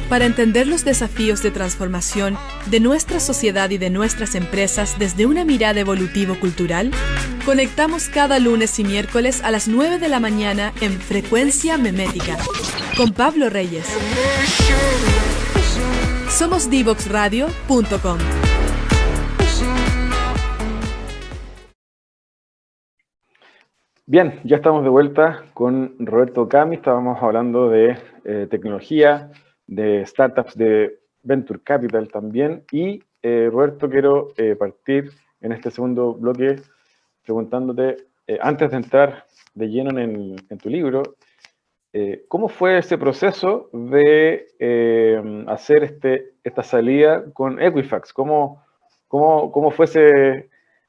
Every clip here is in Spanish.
Para entender los desafíos de transformación de nuestra sociedad y de nuestras empresas desde una mirada evolutivo-cultural, conectamos cada lunes y miércoles a las 9 de la mañana en Frecuencia Memética con Pablo Reyes. Somos Divoxradio.com. Bien, ya estamos de vuelta con Roberto Cami. Estábamos hablando de tecnología, de startups, de Venture Capital también. Y Roberto, quiero partir en este segundo bloque preguntándote, antes de entrar de lleno en tu libro, ¿cómo fue ese proceso de hacer esta salida con Equifax? ¿Cómo fue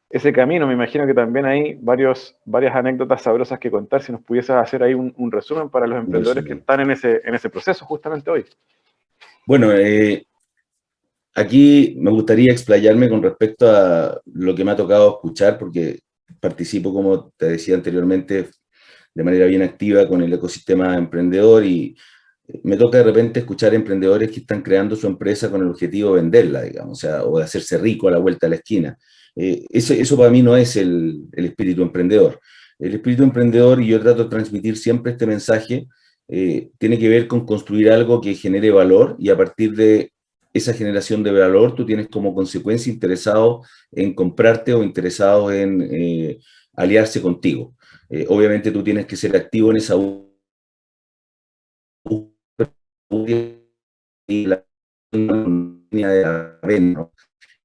ese camino? Me imagino que también hay varias anécdotas sabrosas que contar. Si nos pudieses hacer ahí un resumen para los emprendedores que están en ese proceso justamente hoy. Bueno, aquí me gustaría explayarme con respecto a lo que me ha tocado escuchar, porque participo, como te decía anteriormente, de manera bien activa con el ecosistema emprendedor, y me toca de repente escuchar emprendedores que están creando su empresa con el objetivo de venderla, digamos, o sea, o de hacerse rico a la vuelta de la esquina. Eso para mí no es el espíritu emprendedor. El espíritu emprendedor, y yo trato de transmitir siempre este mensaje, tiene que ver con construir algo que genere valor, y a partir de esa generación de valor tú tienes como consecuencia interesado en comprarte o interesado en aliarse contigo. Obviamente tú tienes que ser activo en esa y la línea de la venta, ¿no?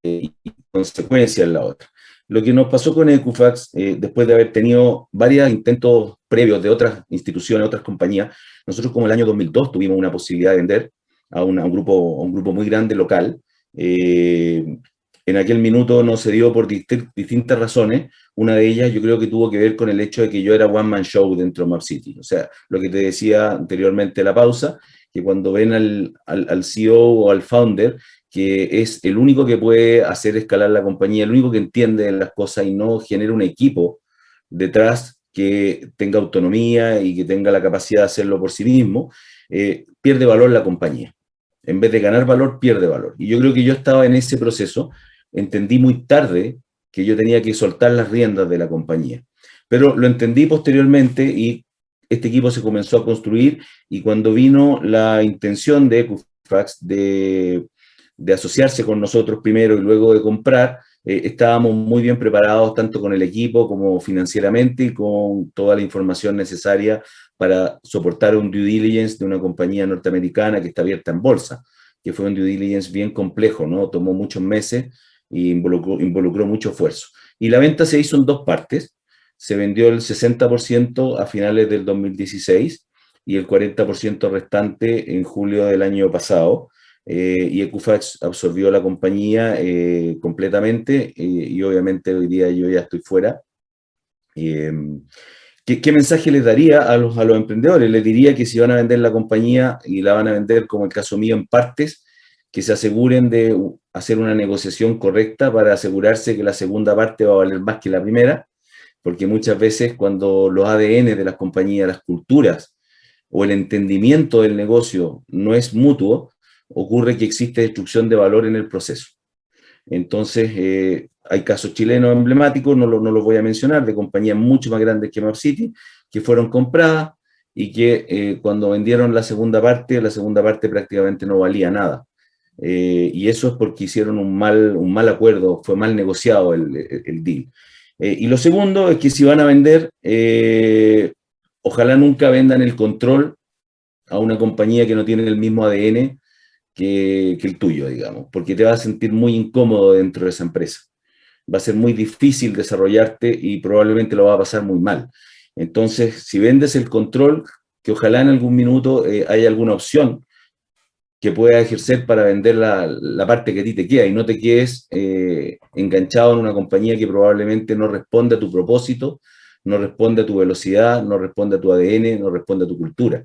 Y consecuencia en la otra. Lo que nos pasó con Equifax, después de haber tenido varios intentos previos de otras instituciones, otras compañías, nosotros como el año 2002 tuvimos una posibilidad de vender a un grupo muy grande local. En aquel minuto no se dio por distintas razones. Una de ellas yo creo que tuvo que ver con el hecho de que yo era one man show dentro de Mapcity. O sea, lo que te decía anteriormente en la pausa, que cuando ven al CEO o al founder, que es el único que puede hacer escalar la compañía, el único que entiende las cosas y no genera un equipo detrás que tenga autonomía y que tenga la capacidad de hacerlo por sí mismo, pierde valor la compañía. En vez de ganar valor, pierde valor. Y yo creo que yo estaba en ese proceso. Entendí muy tarde que yo tenía que soltar las riendas de la compañía. Pero lo entendí posteriormente y este equipo se comenzó a construir, y cuando vino la intención de Equifax de asociarse con nosotros primero y luego de comprar, estábamos muy bien preparados tanto con el equipo como financieramente y con toda la información necesaria para soportar un due diligence de una compañía norteamericana que está abierta en bolsa, que fue un due diligence bien complejo, ¿no? Tomó muchos meses y involucró mucho esfuerzo. Y la venta se hizo en dos partes. Se vendió el 60% a finales del 2016 y el 40% restante en julio del año pasado. Y Equifax absorbió la compañía completamente, y obviamente hoy día yo ya estoy fuera. ¿Qué mensaje les daría a los emprendedores? Les diría que si van a vender la compañía y la van a vender, como el caso mío, en partes, que se aseguren de hacer una negociación correcta para asegurarse que la segunda parte va a valer más que la primera, porque muchas veces cuando los ADN de las compañías, las culturas o el entendimiento del negocio no es mutuo, ocurre que existe destrucción de valor en el proceso. Entonces, hay casos chilenos emblemáticos, no los voy a mencionar, de compañías mucho más grandes que Mapcity, que fueron compradas y que cuando vendieron la segunda parte prácticamente no valía nada. Y eso es porque hicieron un mal acuerdo, fue mal negociado el deal. Y lo segundo es que si van a vender, ojalá nunca vendan el control a una compañía que no tiene el mismo ADN que el tuyo, digamos, porque te vas a sentir muy incómodo dentro de esa empresa. Va a ser muy difícil desarrollarte y probablemente lo va a pasar muy mal. Entonces, si vendes el control, que ojalá en algún minuto haya alguna opción que puedas ejercer para vender la parte que a ti te queda y no te quedes enganchado en una compañía que probablemente no responde a tu propósito, no responde a tu velocidad, no responde a tu ADN, no responde a tu cultura.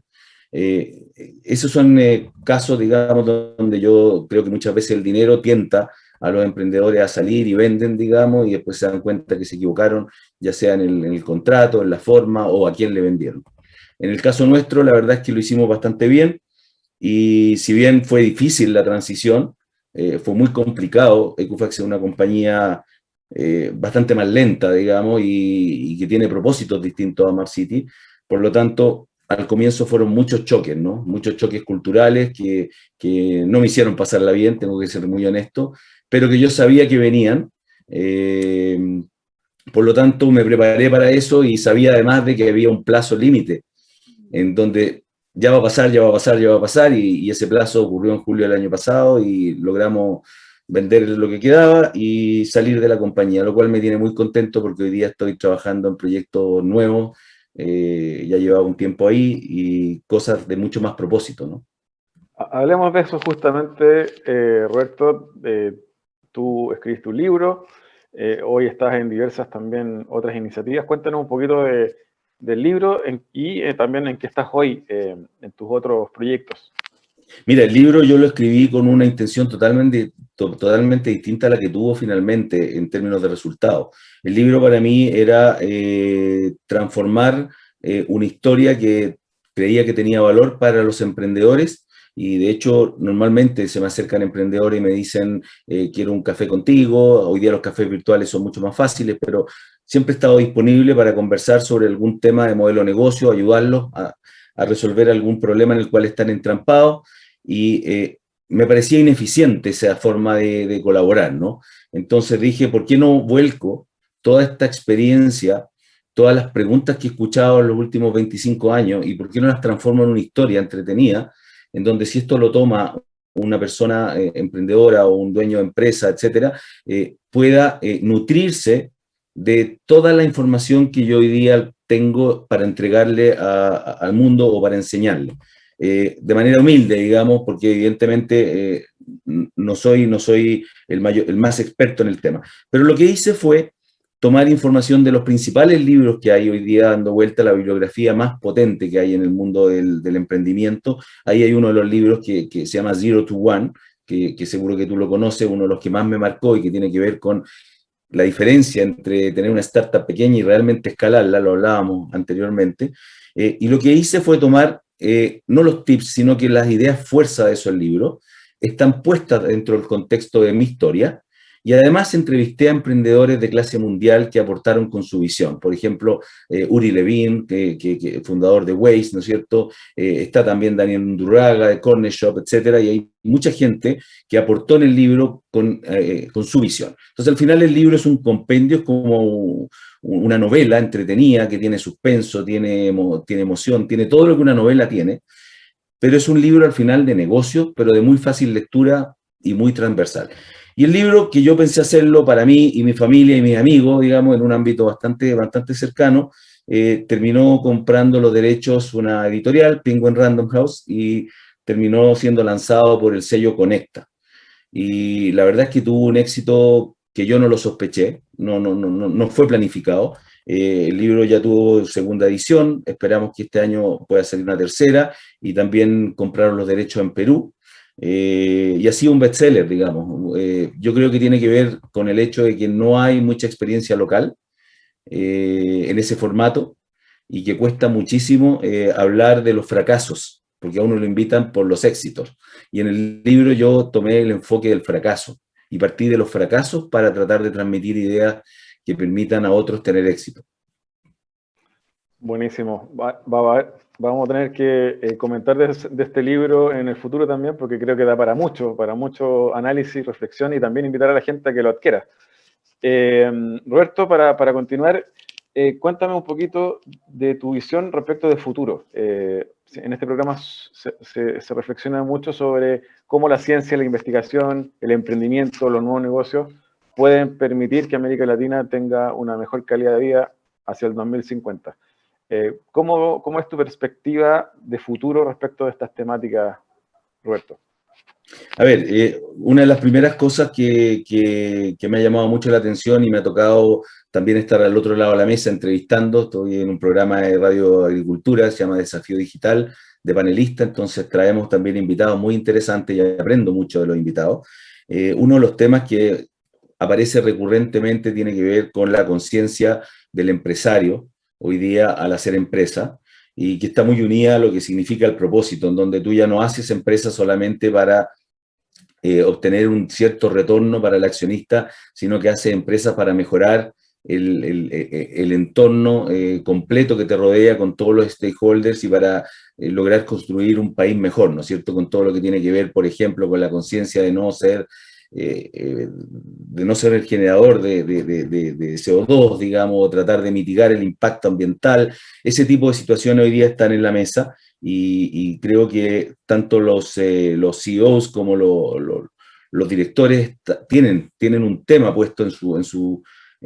Esos son casos, digamos, donde yo creo que muchas veces el dinero tienta a los emprendedores a salir y venden, digamos, y después se dan cuenta que se equivocaron, ya sea en el contrato, en la forma o a quién le vendieron. En el caso nuestro, la verdad es que lo hicimos bastante bien. Y si bien fue difícil la transición, fue muy complicado. Equifax es una compañía bastante más lenta, digamos, y que tiene propósitos distintos a Smart City. Por lo tanto, al comienzo fueron muchos choques, ¿no? Muchos choques culturales que no me hicieron pasarla bien, tengo que ser muy honesto, pero que yo sabía que venían. Eh, por lo tanto, me preparé para eso y sabía además de que había un plazo límite en donde ya va a pasar, ya va a pasar, ya va a pasar, y ese plazo ocurrió en julio del año pasado y logramos vender lo que quedaba y salir de la compañía, lo cual me tiene muy contento porque hoy día estoy trabajando en proyectos nuevos, ya llevaba un tiempo ahí y cosas de mucho más propósito, ¿no? Hablemos de eso justamente, Roberto. Tú escribiste un libro, hoy estás en diversas también otras iniciativas. Cuéntanos un poquito del libro y también en qué estás hoy en tus otros proyectos. Mira, el libro yo lo escribí con una intención totalmente distinta a la que tuvo finalmente en términos de resultados. El libro para mí era transformar una historia que creía que tenía valor para los emprendedores, y de hecho normalmente se me acercan emprendedores y me dicen quiero un café contigo. Hoy día los cafés virtuales son mucho más fáciles, pero siempre he estado disponible para conversar sobre algún tema de modelo de negocio, ayudarlos a resolver algún problema en el cual están entrampados, y me parecía ineficiente esa forma de colaborar, ¿no? Entonces dije, ¿por qué no vuelco toda esta experiencia, todas las preguntas que he escuchado en los últimos 25 años, y por qué no las transformo en una historia entretenida, en donde si esto lo toma una persona emprendedora o un dueño de empresa, etcétera, pueda nutrirse de toda la información que yo hoy día tengo para entregarle al mundo o para enseñarle? De manera humilde, digamos, porque evidentemente no soy el más experto en el tema. Pero lo que hice fue tomar información de los principales libros que hay hoy día dando vuelta, la bibliografía más potente que hay en el mundo del emprendimiento. Ahí hay uno de los libros que se llama Zero to One, que seguro que tú lo conoces, uno de los que más me marcó y que tiene que ver con la diferencia entre tener una startup pequeña y realmente escalarla, lo hablábamos anteriormente. Y lo que hice fue tomar no los tips, sino que las ideas fuerza de esos libros están puestas dentro del contexto de mi historia, y además entrevisté a emprendedores de clase mundial que aportaron con su visión. Por ejemplo, Uri Levin, fundador de Waze, ¿no es cierto? Está también Daniel Undurraga de Corner Shop, etcétera, y hay mucha gente que aportó en el libro con su visión. Entonces, al final el libro es un compendio, es como una novela entretenida que tiene suspenso, tiene emoción, tiene todo lo que una novela tiene, pero es un libro al final de negocio, pero de muy fácil lectura y muy transversal. Y el libro, que yo pensé hacerlo para mí y mi familia y mis amigos, digamos, en un ámbito bastante cercano, terminó comprando los derechos una editorial, Penguin Random House, y terminó siendo lanzado por el sello Conecta. Y la verdad es que tuvo un éxito que yo no lo sospeché, no fue planificado. El libro ya tuvo segunda edición, esperamos que este año pueda salir una tercera, y también compraron los derechos en Perú. Y ha sido un bestseller, digamos. Yo creo que tiene que ver con el hecho de que no hay mucha experiencia local en ese formato, y que cuesta muchísimo hablar de los fracasos, porque a uno lo invitan por los éxitos. Y en el libro yo tomé el enfoque del fracaso y partí de los fracasos para tratar de transmitir ideas que permitan a otros tener éxito. Buenísimo. Vamos a tener que comentar de este libro en el futuro también, porque creo que da para mucho análisis, reflexión, y también invitar a la gente a que lo adquiera. Roberto, para continuar, cuéntame un poquito de tu visión respecto del futuro. En este programa se reflexiona mucho sobre cómo la ciencia, la investigación, el emprendimiento, los nuevos negocios pueden permitir que América Latina tenga una mejor calidad de vida hacia el 2050. ¿Cómo es tu perspectiva de futuro respecto de estas temáticas, Roberto? A ver, una de las primeras cosas que me ha llamado mucho la atención, y me ha tocado también estar al otro lado de la mesa entrevistando, estoy en un programa de Radio Agricultura, se llama Desafío Digital, de panelista, entonces traemos también invitados muy interesantes y aprendo mucho de los invitados. Uno de los temas que aparece recurrentemente tiene que ver con la conciencia del empresario hoy día al hacer empresa, y que está muy unida a lo que significa el propósito, en donde tú ya no haces empresa solamente para obtener un cierto retorno para el accionista, sino que haces empresas para mejorar el entorno completo que te rodea con todos los stakeholders y para lograr construir un país mejor, ¿no es cierto? Con todo lo que tiene que ver, por ejemplo, con la conciencia de no ser el generador de CO2, digamos, o tratar de mitigar el impacto ambiental. Ese tipo de situaciones hoy día están en la mesa y creo que tanto los CEOs como los directores tienen un tema puesto en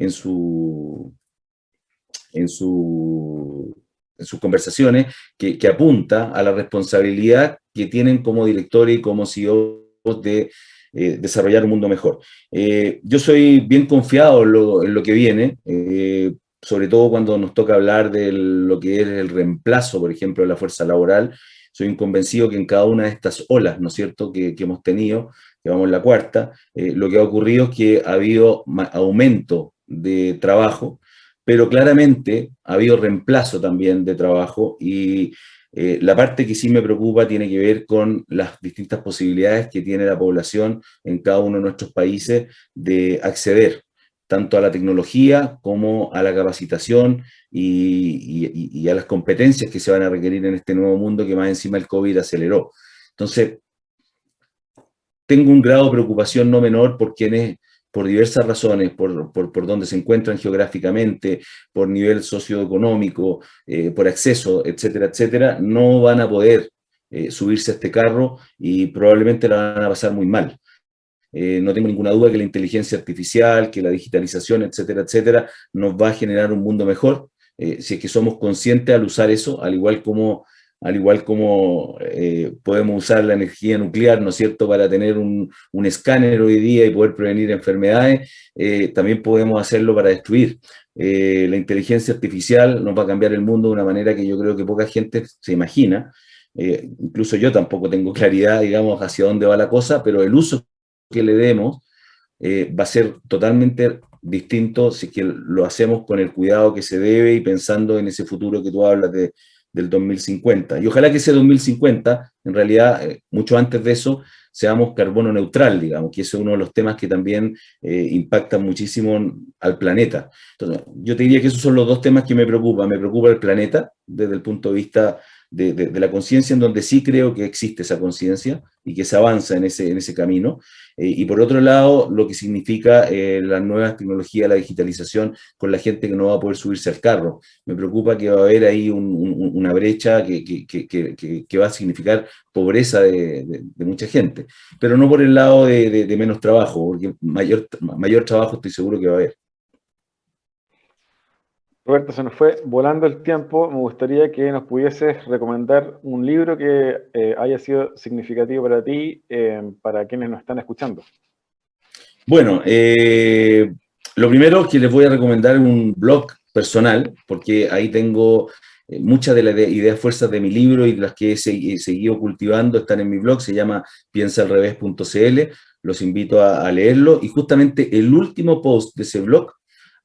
sus conversaciones que apunta a la responsabilidad que tienen como directores y como CEOs de desarrollar un mundo mejor. Yo soy bien confiado en lo que viene, sobre todo cuando nos toca hablar de lo que es el reemplazo, por ejemplo, de la fuerza laboral. Soy un convencido que en cada una de estas olas, ¿no es cierto?, que hemos tenido, que vamos en la cuarta, lo que ha ocurrido es que ha habido aumento de trabajo, pero claramente ha habido reemplazo también de trabajo y la parte que sí me preocupa tiene que ver con las distintas posibilidades que tiene la población en cada uno de nuestros países de acceder tanto a la tecnología como a la capacitación y a las competencias que se van a requerir en este nuevo mundo que más encima el COVID aceleró. Entonces, tengo un grado de preocupación no menor por quienes, por diversas razones, por donde se encuentran geográficamente, por nivel socioeconómico, por acceso, etcétera, etcétera, no van a poder subirse a este carro y probablemente la van a pasar muy mal. No tengo ninguna duda que la inteligencia artificial, que la digitalización, etcétera, etcétera, nos va a generar un mundo mejor, si es que somos conscientes al usar eso, al igual como podemos usar la energía nuclear, ¿no es cierto?, para tener un escáner hoy día y poder prevenir enfermedades, también podemos hacerlo para destruir. La inteligencia artificial nos va a cambiar el mundo de una manera que yo creo que poca gente se imagina. Incluso yo tampoco tengo claridad, digamos, hacia dónde va la cosa, pero el uso que le demos va a ser totalmente distinto si es que lo hacemos con el cuidado que se debe y pensando en ese futuro que tú hablas del 2050. Y ojalá que ese 2050, en realidad, mucho antes de eso, seamos carbono neutral, digamos, que ese es uno de los temas que también impactan muchísimo al planeta. Entonces, yo te diría que esos son los dos temas que me preocupan. Me preocupa el planeta desde el punto de vista de la conciencia, en donde sí creo que existe esa conciencia y que se avanza en ese camino. Y por otro lado, lo que significa las nuevas tecnologías, la digitalización, con la gente que no va a poder subirse al carro. Me preocupa que va a haber ahí una brecha que va a significar pobreza de mucha gente, pero no por el lado de menos trabajo, porque mayor trabajo estoy seguro que va a haber. Roberto, se nos fue volando el tiempo. Me gustaría que nos pudieses recomendar un libro que haya sido significativo para ti, para quienes nos están escuchando. Bueno, lo primero que les voy a recomendar es un blog personal, porque ahí tengo muchas de las ideas fuerzas de mi libro y las que he seguido cultivando están en mi blog, se llama piensaalrevés.cl, los invito a leerlo, y justamente el último post de ese blog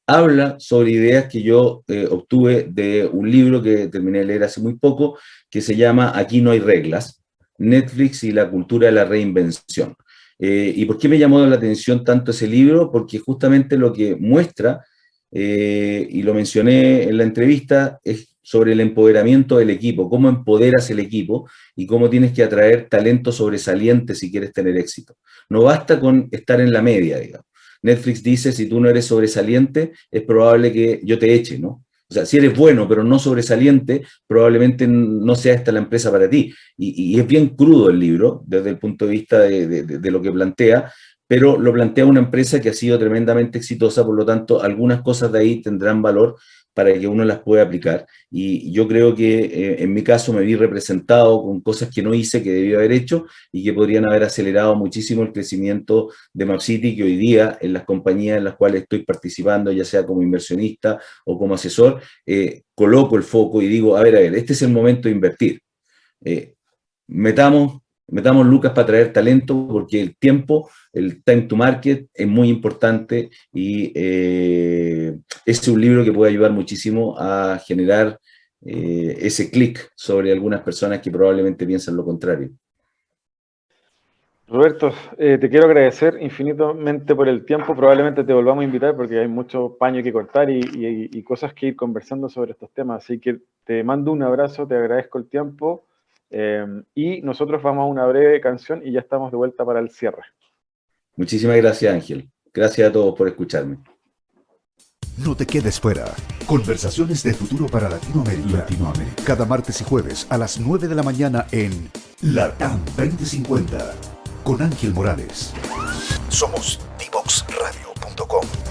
habla sobre ideas que yo obtuve de un libro que terminé de leer hace muy poco, que se llama Aquí no hay reglas, Netflix y la cultura de la reinvención. ¿Y por qué me llamó la atención tanto ese libro? Porque justamente lo que muestra, y lo mencioné en la entrevista, es sobre el empoderamiento del equipo, cómo empoderas el equipo y cómo tienes que atraer talento sobresaliente si quieres tener éxito. No basta con estar en la media, digamos. Netflix dice, si tú no eres sobresaliente, es probable que yo te eche, ¿no? O sea, si eres bueno, pero no sobresaliente, probablemente no sea esta la empresa para ti. Y es bien crudo el libro, desde el punto de vista de lo que plantea, pero lo plantea una empresa que ha sido tremendamente exitosa, por lo tanto, algunas cosas de ahí tendrán valor para que uno las pueda aplicar. Y yo creo que en mi caso me vi representado con cosas que no hice, que debí haber hecho, y que podrían haber acelerado muchísimo el crecimiento de MapCity, que hoy día en las compañías en las cuales estoy participando, ya sea como inversionista o como asesor, coloco el foco y digo, a ver, este es el momento de invertir. Metamos lucas para traer talento, porque el tiempo, el time to market es muy importante y es un libro que puede ayudar muchísimo a generar ese clic sobre algunas personas que probablemente piensan lo contrario. Roberto, te quiero agradecer infinitamente por el tiempo. Probablemente te volvamos a invitar porque hay mucho paño que cortar y cosas que ir conversando sobre estos temas. Así que te mando un abrazo, te agradezco el tiempo y nosotros vamos a una breve canción y ya estamos de vuelta para el cierre. Muchísimas gracias, Ángel. Gracias a todos por escucharme. No te quedes fuera. Conversaciones de futuro para Latinoamérica. Cada martes y jueves a las 9 de la mañana en LATAM 2050 con Ángel Morales. Somos Divoxradio.com.